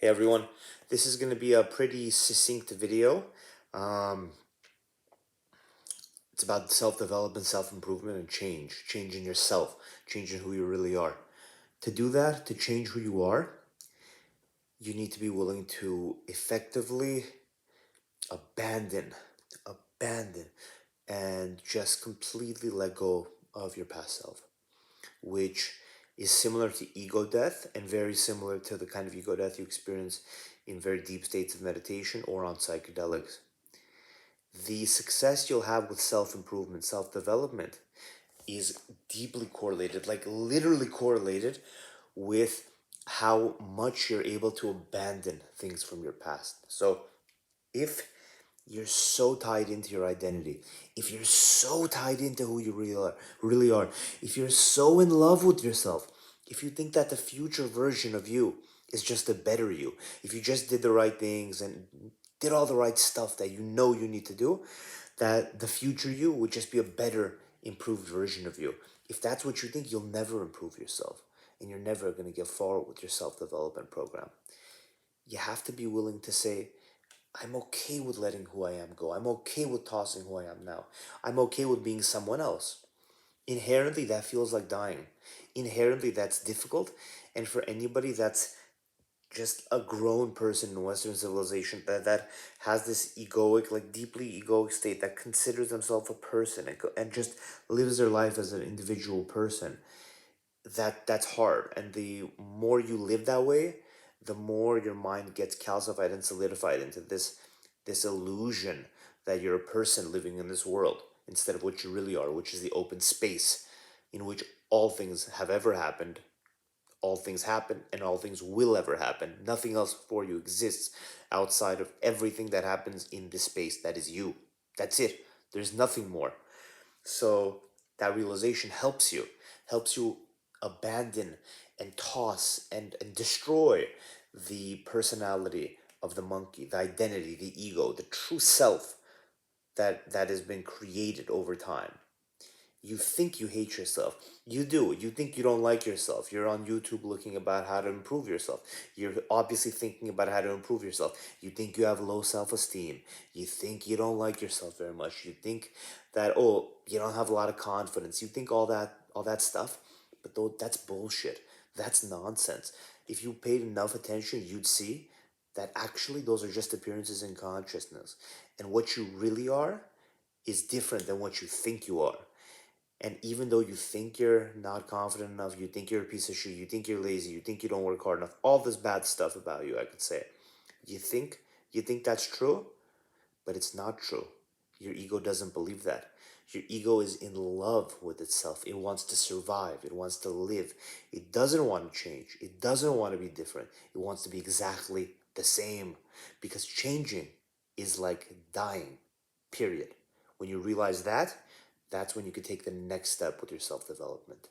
Hey everyone, this is going to be a pretty succinct video. Um, it's about self-development, self-improvement, and change. Changing yourself, changing who you really are. To do that, to change who you are, you need to be willing to effectively abandon, abandon, and just completely let go of your past self, which is similar to ego death and very similar to the kind of ego death you experience in very deep states of meditation or on psychedelics. The success you'll have with self-improvement, self-development is deeply correlated, like literally correlated with how much you're able to abandon things from your past. So if you're so tied into your identity, if you're so tied into who you really are, if you're so in love with yourself, if you think that the future version of you is just a better you, if you just did the right things and did all the right stuff that you know you need to do, that the future you would just be a better, improved version of you. If that's what you think, you'll never improve yourself and you're never going to get far with your self-development program. You have to be willing to say, I'm okay with letting who I am go. I'm okay with tossing who I am now. I'm okay with being someone else. Inherently, that feels like dying. Inherently, that's difficult. And for anybody that's just a grown person in Western civilization that has this egoic, like deeply egoic state that considers themselves a person and just lives their life as an individual person, that's hard. And the more you live that way, the more your mind gets calcified and solidified into this illusion that you're a person living in this world instead of what you really are, which is the open space in which all things have ever happened, all things happen, and all things will ever happen. Nothing else for you exists outside of everything that happens in this space. That is you. That's it. There's nothing more. So that realization helps you abandon and toss and destroy the personality of the monkey, the identity, the ego, the true self that has been created over time. You think you hate yourself. You do. You think you don't like yourself. You're on YouTube looking about how to improve yourself. You're obviously thinking about how to improve yourself. You think you have low self-esteem. You think you don't like yourself very much. You think that, oh, you don't have a lot of confidence. You think all that stuff. But though that's bullshit. That's nonsense. If you paid enough attention, you'd see that actually those are just appearances in consciousness. And what you really are is different than what you think you are. And even though you think you're not confident enough, you think you're a piece of shit, you think you're lazy, you think you don't work hard enough, all this bad stuff about you, I could say. You think you think that's true, but it's not true. Your ego doesn't believe that. Your ego is in love with itself. It wants to survive. It wants to live. It doesn't want to change. It doesn't want to be different. It wants to be exactly the same. Because changing is like dying, period. When you realize that, that's when you can take the next step with your self-development.